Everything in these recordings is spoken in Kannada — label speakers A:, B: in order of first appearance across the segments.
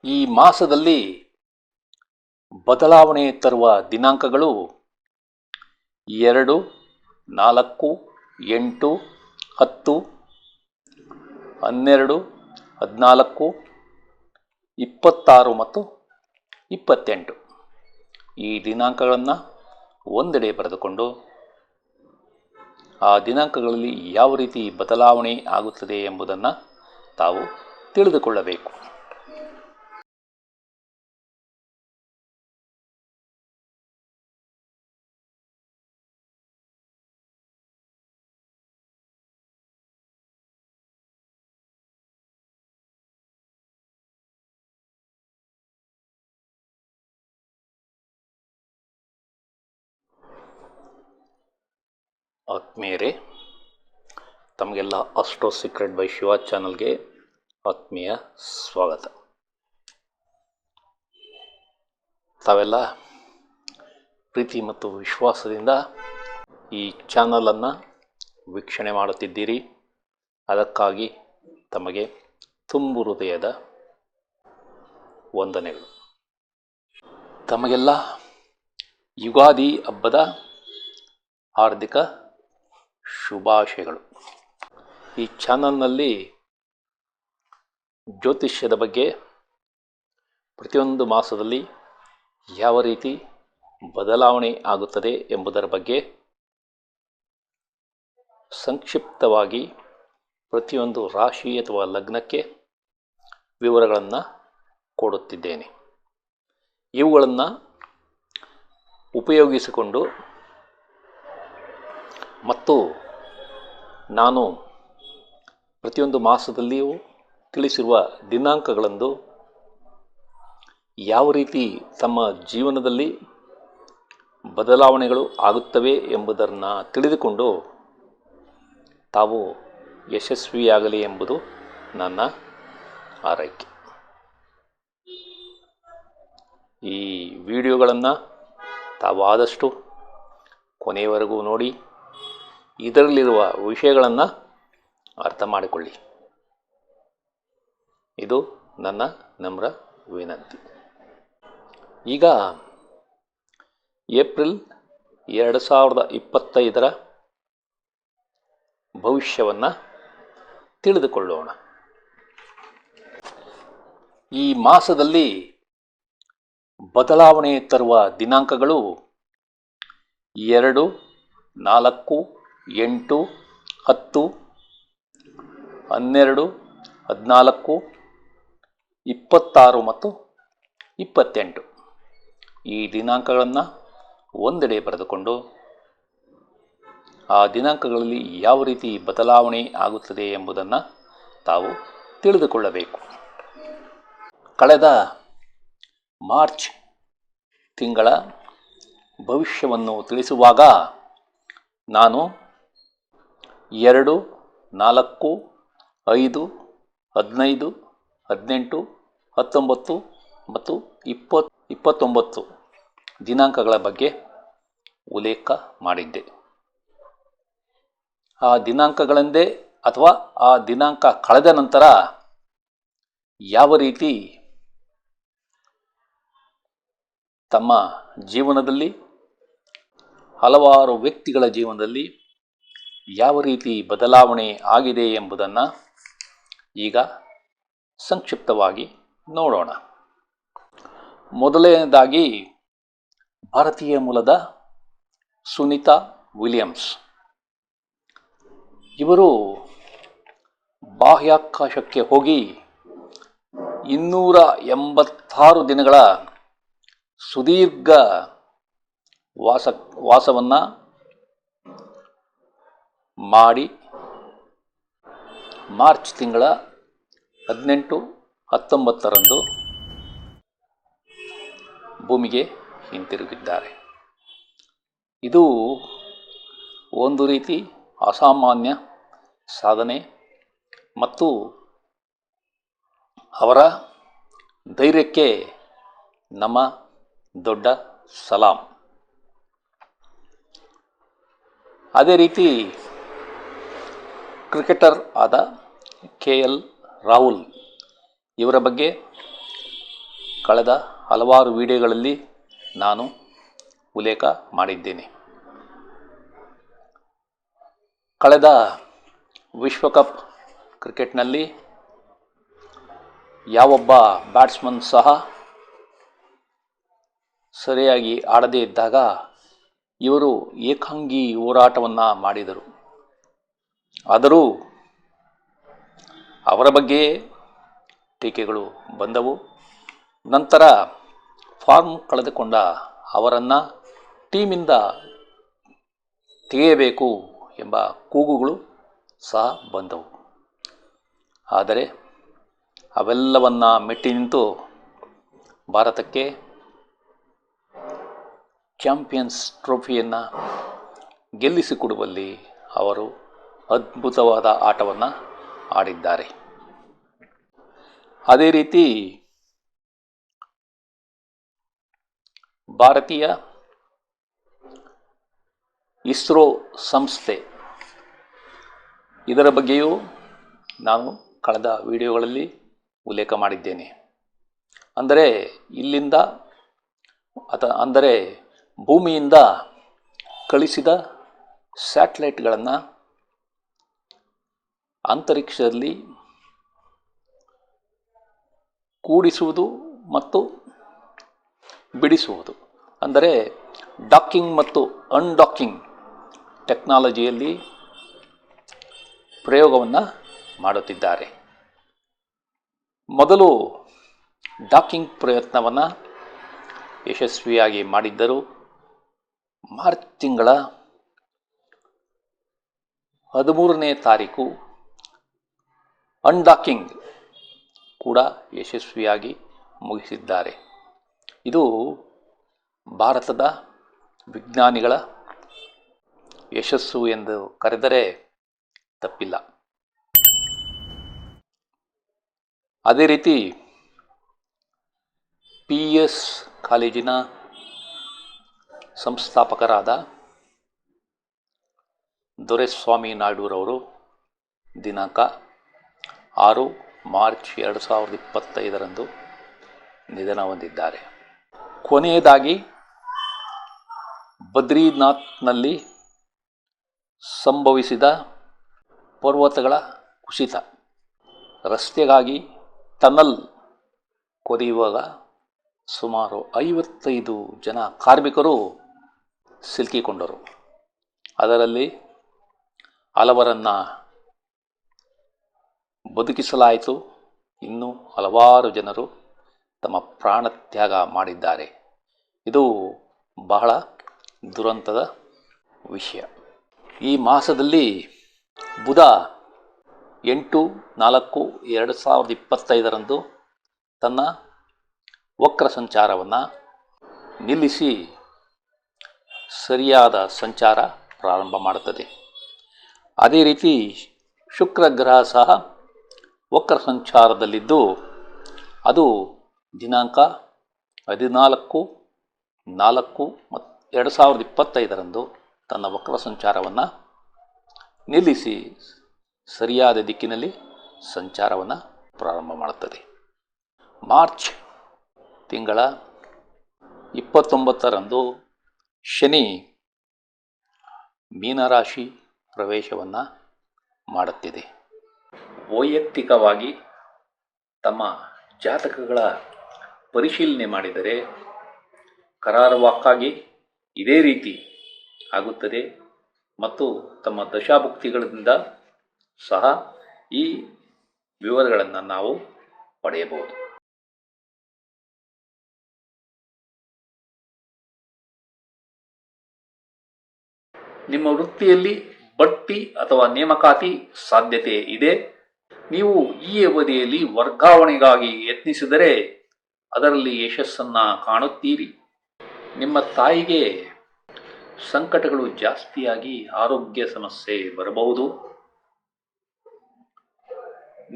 A: ಈ ಮಾಸದಲ್ಲಿ ಬದಲಾವಣೆ ತರುವ ದಿನಾಂಕಗಳು 2, 4, 8, 10, 12, 14, 26 ಮತ್ತು 28. ಈ ದಿನಾಂಕಗಳನ್ನು ಒಂದೆಡೆ ಬರೆದುಕೊಂಡು ಆ ದಿನಾಂಕಗಳಲ್ಲಿ ಯಾವ ರೀತಿ ಬದಲಾವಣೆ ಆಗುತ್ತದೆ ಎಂಬುದನ್ನು ತಾವು ತಿಳಿದುಕೊಳ್ಳಬೇಕು. ಆತ್ಮೀಯರೇ, ತಮಗೆಲ್ಲ ಅಸ್ಟ್ರೋ ಸೀಕ್ರೆಟ್ ಬೈ ಶಿವ ಚಾನಲ್ಗೆ ಆತ್ಮೀಯ ಸ್ವಾಗತ. ತಾವೆಲ್ಲ ಪ್ರೀತಿ ಮತ್ತು ವಿಶ್ವಾಸದಿಂದ ಈ ಚಾನಲನ್ನು ವೀಕ್ಷಣೆ ಮಾಡುತ್ತಿದ್ದೀರಿ. ಅದಕ್ಕಾಗಿ ತಮಗೆ ತುಂಬು ಹೃದಯದ ವಂದನೆಗಳು. ತಮಗೆಲ್ಲ ಯುಗಾದಿ ಹಬ್ಬದ ಹಾರ್ದಿಕ ಶುಭಾಶಯಗಳು. ಈ ಚಾನಲ್ನಲ್ಲಿ ಜ್ಯೋತಿಷ್ಯದ ಬಗ್ಗೆ ಪ್ರತಿಯೊಂದು ಮಾಸದಲ್ಲಿ ಯಾವ ರೀತಿ ಬದಲಾವಣೆ ಆಗುತ್ತದೆ ಎಂಬುದರ ಬಗ್ಗೆ ಸಂಕ್ಷಿಪ್ತವಾಗಿ ಪ್ರತಿಯೊಂದು ರಾಶಿ ಅಥವಾ ಲಗ್ನಕ್ಕೆ ವಿವರಗಳನ್ನು ಕೊಡುತ್ತಿದ್ದೇನೆ. ಇವುಗಳನ್ನು ಉಪಯೋಗಿಸಿಕೊಂಡು ಮತ್ತು ನಾನು ಪ್ರತಿಯೊಂದು ಮಾಸದಲ್ಲಿಯೂ ತಿಳಿಸಿರುವ ದಿನಾಂಕಗಳಂದು ಯಾವ ರೀತಿ ತಮ್ಮ ಜೀವನದಲ್ಲಿ ಬದಲಾವಣೆಗಳು ಆಗುತ್ತವೆ ಎಂಬುದನ್ನು ತಿಳಿದುಕೊಂಡು ತಾವು ಯಶಸ್ವಿಯಾಗಲಿ ಎಂಬುದು ನನ್ನ ಆರೈಕೆ. ಈ ವಿಡಿಯೋಗಳನ್ನು ತಾವು ಆದಷ್ಟು ಕೊನೆಯವರೆಗೂ ನೋಡಿ ಇದರಲ್ಲಿರುವ ವಿಷಯಗಳನ್ನು ಅರ್ಥ ಮಾಡಿಕೊಳ್ಳಿ. ಇದು ನನ್ನ ನಮ್ರ ವಿನಂತಿ. ಈಗ ಏಪ್ರಿಲ್ 2025 ಭವಿಷ್ಯವನ್ನು ತಿಳಿದುಕೊಳ್ಳೋಣ. ಈ ಮಾಸದಲ್ಲಿ ಬದಲಾವಣೆ ತರುವ ದಿನಾಂಕಗಳು 2, 4, 8, 10, 12, 14, 26 ಮತ್ತು 28. ಈ ದಿನಾಂಕಗಳನ್ನು ಒಂದೆಡೆ ಬರೆದುಕೊಂಡು ಆ ದಿನಾಂಕಗಳಲ್ಲಿ ಯಾವ ರೀತಿ ಬದಲಾವಣೆ ಆಗುತ್ತದೆ ಎಂಬುದನ್ನು ತಾವು ತಿಳಿದುಕೊಳ್ಳಬೇಕು. ಕಳೆದ ಮಾರ್ಚ್ ತಿಂಗಳ ಭವಿಷ್ಯವನ್ನು ತಿಳಿಸುವಾಗ ನಾನು 2, 4, 5, 15, 18, 19 ಮತ್ತು 29 ದಿನಾಂಕಗಳ ಬಗ್ಗೆ ಉಲ್ಲೇಖ ಮಾಡಿದ್ದೆ. ಆ ದಿನಾಂಕಗಳೆಂದೇ ಅಥವಾ ಆ ದಿನಾಂಕ ಕಳೆದ ನಂತರ ಯಾವ ರೀತಿ ತಮ್ಮ ಜೀವನದಲ್ಲಿ ಹಲವಾರು ವ್ಯಕ್ತಿಗಳ ಜೀವನದಲ್ಲಿ ಯಾವ ರೀತಿ ಬದಲಾವಣೆ ಆಗಿದೆ ಎಂಬುದನ್ನು ಈಗ ಸಂಕ್ಷಿಪ್ತವಾಗಿ ನೋಡೋಣ. ಮೊದಲನೇದಾಗಿ ಭಾರತೀಯ ಮೂಲದ ಸುನೀತಾ ವಿಲಿಯಮ್ಸ್ ಇವರು ಬಾಹ್ಯಾಕಾಶಕ್ಕೆ ಹೋಗಿ 286 ದಿನಗಳ ಸುದೀರ್ಘ ವಾಸವನ್ನು ಮಾಡಿ ಮಾರ್ಚ್ ತಿಂಗಳ 18, 19ರಂದು ಭೂಮಿಗೆ ಹಿಂತಿರುಗಿದ್ದಾರೆ. ಇದು ಒಂದು ರೀತಿ ಅಸಾಮಾನ್ಯ ಸಾಧನೆ ಮತ್ತು ಅವರ ಧೈರ್ಯಕ್ಕೆ ನಮ್ಮ ದೊಡ್ಡ ಸಲಾಂ. ಅದೇ ರೀತಿ ಕ್ರಿಕೆಟರ್ ಆದ KL ರಾಹುಲ್ ಇವರ ಬಗ್ಗೆ ಕಳೆದ ಹಲವಾರು ವಿಡಿಯೋಗಳಲ್ಲಿ ನಾನು ಉಲ್ಲೇಖ ಮಾಡಿದ್ದೇನೆ. ಕಳೆದ ವಿಶ್ವಕಪ್ ಕ್ರಿಕೆಟ್ನಲ್ಲಿ ಯಾವೊಬ್ಬ ಬ್ಯಾಟ್ಸ್ಮನ್ ಸಹ ಸರಿಯಾಗಿ ಆಡದೇ ಇದ್ದಾಗ ಇವರು ಏಕಾಂಗಿ ಹೋರಾಟವನ್ನು ಮಾಡಿದರು. ಆದರೂ ಅವರ ಬಗ್ಗೆ ಟೀಕೆಗಳು ಬಂದವು. ನಂತರ ಫಾರ್ಮ್ ಕಳೆದುಕೊಂಡ ಅವರನ್ನು ಟೀಮಿಂದ ತೆಗೆಯಬೇಕು ಎಂಬ ಕೂಗುಗಳು ಸಹ ಬಂದವು. ಆದರೆ ಅವೆಲ್ಲವನ್ನು ಮೆಟ್ಟಿ ನಿಂತು ಭಾರತಕ್ಕೆ ಚಾಂಪಿಯನ್ಸ್ ಟ್ರೋಫಿಯನ್ನು ಗೆಲ್ಲಿಸಿಕೊಡುವಲ್ಲಿ ಅವರು ಅದ್ಭುತವಾದ ಆಟವನ್ನು ಆಡಿದ್ದಾರೆ. ಅದೇ ರೀತಿ ಭಾರತೀಯ ಇಸ್ರೋ ಸಂಸ್ಥೆ, ಇದರ ಬಗ್ಗೆಯೂ ನಾನು ಕಳೆದ ವಿಡಿಯೋಗಳಲ್ಲಿ ಉಲ್ಲೇಖ ಮಾಡಿದ್ದೇನೆ. ಅಂದರೆ ಭೂಮಿಯಿಂದ ಕಳಿಸಿದ ಸ್ಯಾಟಲೈಟ್ಗಳನ್ನು ಅಂತರಿಕ್ಷದಲ್ಲಿ ಕೂಡಿಸುವುದು ಮತ್ತು ಬಿಡಿಸುವುದು, ಅಂದರೆ ಡಾಕಿಂಗ್ ಮತ್ತು ಅನ್ಡಾಕಿಂಗ್ ಟೆಕ್ನಾಲಜಿಯಲ್ಲಿ ಪ್ರಯೋಗವನ್ನು ಮಾಡುತ್ತಿದ್ದಾರೆ. ಮೊದಲು ಡಾಕಿಂಗ್ ಪ್ರಯತ್ನವನ್ನು ಯಶಸ್ವಿಯಾಗಿ ಮಾಡಿದ್ದರು. ಮಾರ್ಚ್ ತಿಂಗಳ 13ನೇ ತಾರೀಕು ಅನ್ಡಾಕಿಂಗ್ ಕೂಡ ಯಶಸ್ವಿಯಾಗಿ ಮುಗಿಸಿದ್ದಾರೆ. ಇದು ಭಾರತದ ವಿಜ್ಞಾನಿಗಳ ಯಶಸ್ಸು ಎಂದು ಕರೆದರೆ ತಪ್ಪಿಲ್ಲ. ಅದೇ ರೀತಿ PS ಕಾಲೇಜಿನ ಸಂಸ್ಥಾಪಕರಾದ ದೊರೆಸ್ವಾಮಿ ನಾಯ್ಡುರವರು ದಿನಾಂಕ 6 ಮಾರ್ಚ್ 2025 ನಿಧನ ಹೊಂದಿದ್ದಾರೆ. ಕೊನೆಯದಾಗಿ ಬದ್ರಿನಾಥ್ನಲ್ಲಿ ಸಂಭವಿಸಿದ ಪರ್ವತಗಳ ಕುಸಿತ, ರಸ್ತೆಗಾಗಿ ಟನಲ್ ಕೊರೆಯುವಾಗ ಸುಮಾರು 55 ಜನ ಕಾರ್ಮಿಕರು ಸಿಲುಕಿಕೊಂಡರು. ಅದರಲ್ಲಿ ಹಲವರನ್ನು ಬದುಕಿಸಲಾಯಿತು. ಇನ್ನೂ ಹಲವಾರು ಜನರು ತಮ್ಮ ಪ್ರಾಣತ್ಯಾಗ ಮಾಡಿದ್ದಾರೆ. ಇದು ಬಹಳ ದುರಂತದ ವಿಷಯ. ಈ ಮಾಸದಲ್ಲಿ ಬುಧ 8/4/2025 ತನ್ನ ವಕ್ರ ಸಂಚಾರವನ್ನು ನಿಲ್ಲಿಸಿ ಸರಿಯಾದ ಸಂಚಾರ ಪ್ರಾರಂಭ ಮಾಡುತ್ತದೆ. ಅದೇ ರೀತಿ ಶುಕ್ರ ಗ್ರಹ ಸಹ ವಕ್ರ ಸಂಚಾರದಲ್ಲಿದ್ದು ಅದು ದಿನಾಂಕ 14/4/2025 ತನ್ನ ವಕ್ರ ಸಂಚಾರವನ್ನು ನಿಲ್ಲಿಸಿ ಸರಿಯಾದ ದಿಕ್ಕಿನಲ್ಲಿ ಸಂಚಾರವನ್ನು ಪ್ರಾರಂಭ ಮಾಡುತ್ತದೆ. ಮಾರ್ಚ್ ತಿಂಗಳ 29 ಶನಿ ಮೀನರಾಶಿ ಪ್ರವೇಶವನ್ನು ಮಾಡುತ್ತಿದೆ. ವೈಯಕ್ತಿಕವಾಗಿ ತಮ್ಮ ಜಾತಕಗಳ ಪರಿಶೀಲನೆ ಮಾಡಿದರೆ ಕರಾರುವಾಕ್ಕಾಗಿ ಇದೇ ರೀತಿ ಆಗುತ್ತದೆ ಮತ್ತು ತಮ್ಮ ದಶಾಭುಕ್ತಿಗಳಿಂದ ಸಹ ಈ ವಿವರಗಳನ್ನು ನಾವು ಪಡೆಯಬಹುದು. ನಿಮ್ಮ ವೃತ್ತಿಯಲ್ಲಿ ಬಡ್ತಿ ಅಥವಾ ನೇಮಕಾತಿ ಸಾಧ್ಯತೆ ಇದೆ. ನೀವು ಈ ಅವಧಿಯಲ್ಲಿ ವರ್ಗಾವಣೆಗಾಗಿ ಯತ್ನಿಸಿದರೆ ಅದರಲ್ಲಿ ಯಶಸ್ಸನ್ನು ಕಾಣುತ್ತೀರಿ. ನಿಮ್ಮ ತಾಯಿಗೆ ಸಂಕಟಗಳು ಜಾಸ್ತಿಯಾಗಿ ಆರೋಗ್ಯ ಸಮಸ್ಯೆ ಬರಬಹುದು.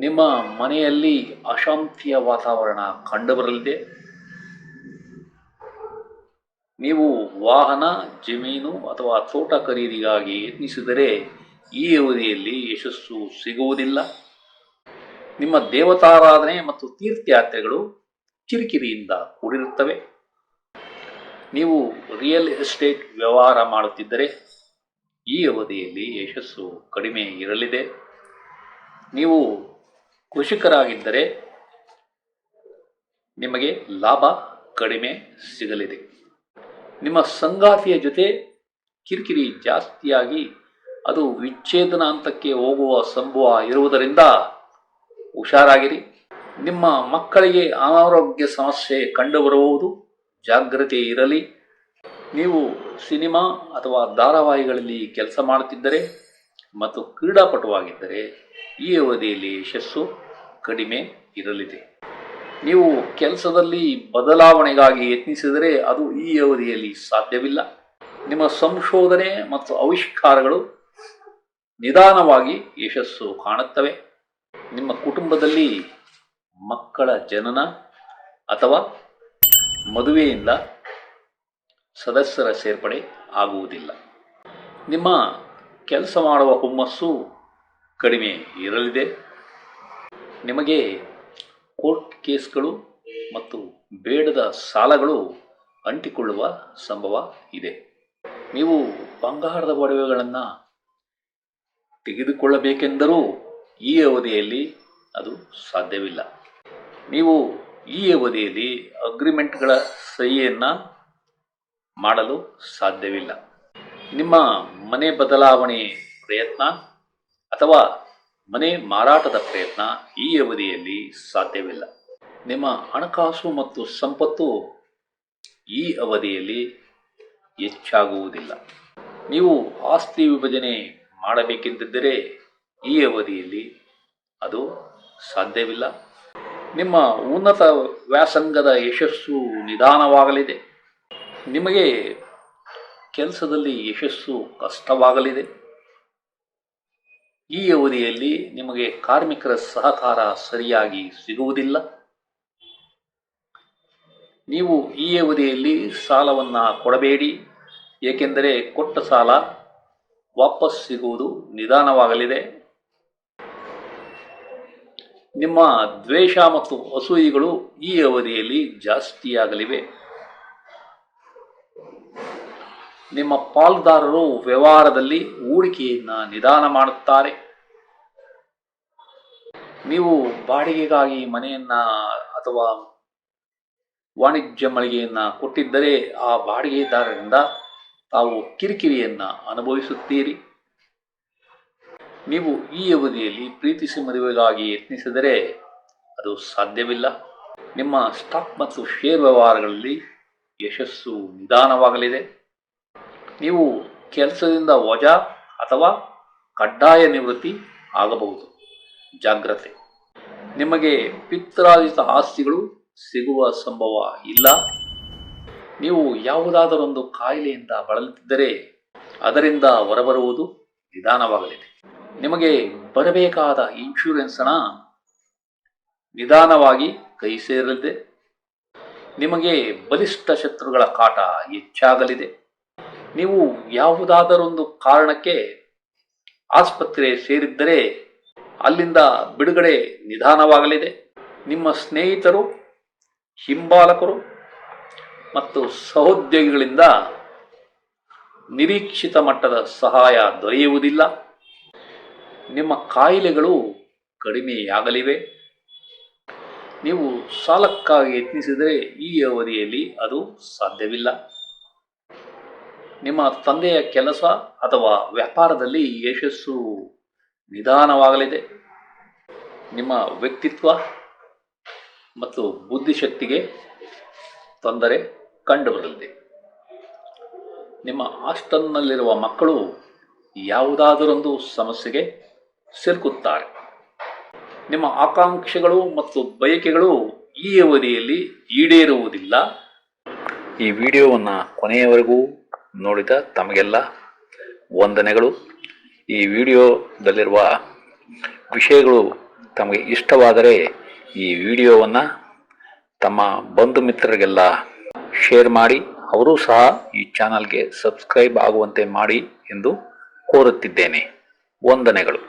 A: ನಿಮ್ಮ ಮನೆಯಲ್ಲಿ ಅಶಾಂತಿಯ ವಾತಾವರಣ ಕಂಡುಬರಲಿದೆ. ನೀವು ವಾಹನ, ಜಮೀನು ಅಥವಾ ತೋಟ ಖರೀದಿಗಾಗಿ ಯತ್ನಿಸಿದರೆ ಈ ಅವಧಿಯಲ್ಲಿ ಯಶಸ್ಸು ಸಿಗುವುದಿಲ್ಲ. ನಿಮ್ಮ ದೇವತಾರಾಧನೆ ಮತ್ತು ತೀರ್ಥಯಾತ್ರೆಗಳು ಕಿರಿಕಿರಿಯಿಂದ ಕೂಡಿರುತ್ತವೆ. ನೀವು ರಿಯಲ್ ಎಸ್ಟೇಟ್ ವ್ಯವಹಾರ ಮಾಡುತ್ತಿದ್ದರೆ ಈ ಅವಧಿಯಲ್ಲಿ ಯಶಸ್ಸು ಕಡಿಮೆ ಇರಲಿದೆ. ನೀವು ಕೃಷಿಕರಾಗಿದ್ದರೆ ನಿಮಗೆ ಲಾಭ ಕಡಿಮೆ ಸಿಗಲಿದೆ. ನಿಮ್ಮ ಸಂಗಾತಿಯ ಜೊತೆ ಕಿರಿಕಿರಿ ಜಾಸ್ತಿಯಾಗಿ ಅದು ವಿಚ್ಛೇದನ ಹಂತಕ್ಕೆ ಹೋಗುವ ಸಂಭವ ಇರುವುದರಿಂದ ಹುಷಾರಾಗಿರಿ. ನಿಮ್ಮ ಮಕ್ಕಳಿಗೆ ಅನಾರೋಗ್ಯ ಸಮಸ್ಯೆ ಕಂಡುಬರಬಹುದು, ಜಾಗ್ರತೆ ಇರಲಿ. ನೀವು ಸಿನಿಮಾ ಅಥವಾ ಧಾರಾವಾಹಿಗಳಲ್ಲಿ ಕೆಲಸ ಮಾಡುತ್ತಿದ್ದರೆ ಮತ್ತು ಕ್ರೀಡಾಪಟುವಾಗಿದ್ದರೆ ಈ ಅವಧಿಯಲ್ಲಿ ಯಶಸ್ಸು ಕಡಿಮೆ ಇರಲಿದೆ. ನೀವು ಕೆಲಸದಲ್ಲಿ ಬದಲಾವಣೆಗಾಗಿ ಯತ್ನಿಸಿದರೆ ಅದು ಈ ಅವಧಿಯಲ್ಲಿ ಸಾಧ್ಯವಿಲ್ಲ. ನಿಮ್ಮ ಸಂಶೋಧನೆ ಮತ್ತು ಆವಿಷ್ಕಾರಗಳು ನಿಧಾನವಾಗಿ ಯಶಸ್ಸು ಕಾಣುತ್ತವೆ. ನಿಮ್ಮ ಕುಟುಂಬದಲ್ಲಿ ಮಕ್ಕಳ ಜನನ ಅಥವಾ ಮದುವೆಯಿಂದ ಸದಸ್ಯರ ಸೇರ್ಪಡೆ ಆಗುವುದಿಲ್ಲ. ನಿಮ್ಮ ಕೆಲಸ ಮಾಡುವ ಹುಮ್ಮಸ್ಸು ಕಡಿಮೆ ಇರಲಿದೆ. ನಿಮಗೆ ಕೋರ್ಟ್ ಕೇಸ್ಗಳು ಮತ್ತು ಬೇಡದ ಸಾಲಗಳು ಅಂಟಿಕೊಳ್ಳುವ ಸಂಭವ ಇದೆ. ನೀವು ಬಂಗಾರದ ಒಡವೆಗಳನ್ನು ತೆಗೆದುಕೊಳ್ಳಬೇಕೆಂದರೂ ಈ ಅವಧಿಯಲ್ಲಿ ಅದು ಸಾಧ್ಯವಿಲ್ಲ. ನೀವು ಈ ಅವಧಿಯಲ್ಲಿ ಅಗ್ರಿಮೆಂಟ್ಗಳ ಸಹಿಯನ್ನು ಮಾಡಲು ಸಾಧ್ಯವಿಲ್ಲ. ನಿಮ್ಮ ಮನೆ ಬದಲಾವಣೆ ಪ್ರಯತ್ನ ಅಥವಾ ಮನೆ ಮಾರಾಟದ ಪ್ರಯತ್ನ ಈ ಅವಧಿಯಲ್ಲಿ ಸಾಧ್ಯವಿಲ್ಲ. ನಿಮ್ಮ ಹಣಕಾಸು ಮತ್ತು ಸಂಪತ್ತು ಈ ಅವಧಿಯಲ್ಲಿ ಹೆಚ್ಚಾಗುವುದಿಲ್ಲ. ನೀವು ಆಸ್ತಿ ವಿಭಜನೆ ಮಾಡಬೇಕೆಂದಿದ್ದರೆ ಈ ಅವಧಿಯಲ್ಲಿ ಅದು ಸಾಧ್ಯವಿಲ್ಲ. ನಿಮ್ಮ ಉನ್ನತ ವ್ಯಾಸಂಗದ ಯಶಸ್ಸು ನಿಧಾನವಾಗಲಿದೆ. ನಿಮಗೆ ಕೆಲಸದಲ್ಲಿ ಯಶಸ್ಸು ಕಷ್ಟವಾಗಲಿದೆ. ಈ ಅವಧಿಯಲ್ಲಿ ನಿಮಗೆ ಕಾರ್ಮಿಕರ ಸಹಕಾರ ಸರಿಯಾಗಿ ಸಿಗುವುದಿಲ್ಲ. ನೀವು ಈ ಅವಧಿಯಲ್ಲಿ ಸಾಲವನ್ನು ಕೊಡಬೇಡಿ, ಏಕೆಂದರೆ ಕೊಟ್ಟ ಸಾಲ ವಾಪಸ್ ಸಿಗುವುದು ನಿಧಾನವಾಗಲಿದೆ. ನಿಮ್ಮ ದ್ವೇಷ ಮತ್ತು ಅಸೂಯೆಗಳು ಈ ಅವಧಿಯಲ್ಲಿ ಜಾಸ್ತಿಯಾಗಲಿವೆ. ನಿಮ್ಮ ಪಾಲುದಾರರು ವ್ಯವಹಾರದಲ್ಲಿ ಹೂಡಿಕೆಯನ್ನು ನಿಧಾನ ಮಾಡುತ್ತಾರೆ. ನೀವು ಬಾಡಿಗೆಗಾಗಿ ಮನೆಯನ್ನು ಅಥವಾ ವಾಣಿಜ್ಯ ಮಳಿಗೆಯನ್ನು ಕೊಟ್ಟಿದ್ದರೆ ಆ ಬಾಡಿಗೆದಾರರಿಂದ ತಾವು ಕಿರಿಕಿರಿಯನ್ನು ಅನುಭವಿಸುತ್ತೀರಿ. ನೀವು ಈ ಅವಧಿಯಲ್ಲಿ ಪ್ರೀತಿಸಿ ಮದುವೆಗಾಗಿ ಯತ್ನಿಸಿದರೆ ಅದು ಸಾಧ್ಯವಿಲ್ಲ. ನಿಮ್ಮ ಸ್ಟಾಕ್ ಮತ್ತು ಶೇರ್ ವ್ಯವಹಾರಗಳಲ್ಲಿ ಯಶಸ್ಸು ನಿಧಾನವಾಗಲಿದೆ. ನೀವು ಕೆಲಸದಿಂದ ವಜಾ ಅಥವಾ ಕಡ್ಡಾಯ ನಿವೃತ್ತಿ ಆಗಬಹುದು, ಜಾಗ್ರತೆ. ನಿಮಗೆ ಪಿತ್ರಾರ್ಜಿತ ಆಸ್ತಿಗಳು ಸಿಗುವ ಸಂಭವ ಇಲ್ಲ. ನೀವು ಯಾವುದಾದರೊಂದು ಕಾಯಿಲೆಯಿಂದ ಬಳಲುತ್ತಿದ್ದರೆ ಅದರಿಂದ ಹೊರಬರುವುದು ನಿಧಾನವಾಗಲಿದೆ. ನಿಮಗೆ ಬರಬೇಕಾದ ಇನ್ಶೂರೆನ್ಸ್ ಹಣ ನಿಧಾನವಾಗಿ ಕೈ ಸೇರಲಿದೆ. ನಿಮಗೆ ಬಲಿಷ್ಠ ಶತ್ರುಗಳ ಕಾಟ ಹೆಚ್ಚಾಗಲಿದೆ. ನೀವು ಯಾವುದಾದರೊಂದು ಕಾರಣಕ್ಕೆ ಆಸ್ಪತ್ರೆ ಸೇರಿದ್ದರೆ ಅಲ್ಲಿಂದ ಬಿಡುಗಡೆ ನಿಧಾನವಾಗಲಿದೆ. ನಿಮ್ಮ ಸ್ನೇಹಿತರು, ಹಿಂಬಾಲಕರು ಮತ್ತು ಸಹೋದ್ಯೋಗಿಗಳಿಂದ ನಿರೀಕ್ಷಿತ ಮಟ್ಟದ ಸಹಾಯ ದೊರೆಯುವುದಿಲ್ಲ. ನಿಮ್ಮ ಕಾಯಿಲೆಗಳು ಕಡಿಮೆಯಾಗಲಿವೆ. ನೀವು ಸಾಲಕ್ಕಾಗಿ ಯತ್ನಿಸಿದರೆ ಈ ಅವಧಿಯಲ್ಲಿ ಅದು ಸಾಧ್ಯವಿಲ್ಲ. ನಿಮ್ಮ ತಂದೆಯ ಕೆಲಸ ಅಥವಾ ವ್ಯಾಪಾರದಲ್ಲಿ ಯಶಸ್ಸು ನಿಧಾನವಾಗಲಿದೆ. ನಿಮ್ಮ ವ್ಯಕ್ತಿತ್ವ ಮತ್ತು ಬುದ್ಧಿಶಕ್ತಿಗೆ ತೊಂದರೆ ಕಂಡುಬರಲಿದೆ. ನಿಮ್ಮ ಹಾಸ್ಟೆಲ್ನಲ್ಲಿರುವ ಮಕ್ಕಳು ಯಾವುದಾದರೊಂದು ಸಮಸ್ಯೆಗೆ ಸಿಲುಕುತ್ತಾರೆ. ನಿಮ್ಮ ಆಕಾಂಕ್ಷೆಗಳು ಮತ್ತು ಬಯಕೆಗಳು ಈ ಅವಧಿಯಲ್ಲಿ ಈಡೇರುವುದಿಲ್ಲ. ಈ ವಿಡಿಯೋವನ್ನು ಕೊನೆಯವರೆಗೂ ನೋಡಿದ ತಮಗೆಲ್ಲ ವಂದನೆಗಳು. ಈ ವಿಡಿಯೋದಲ್ಲಿರುವ ವಿಷಯಗಳು ತಮಗೆ ಇಷ್ಟವಾದರೆ ಈ ವಿಡಿಯೋವನ್ನು ತಮ್ಮ ಬಂಧು ಮಿತ್ರರಿಗೆಲ್ಲ ಶೇರ್ ಮಾಡಿ, ಅವರೂ ಸಹ ಈ ಚಾನಲ್ಗೆ ಸಬ್ಸ್ಕ್ರೈಬ್ ಆಗುವಂತೆ ಮಾಡಿ ಎಂದು ಕೋರುತ್ತಿದ್ದೇನೆ. ವಂದನೆಗಳು.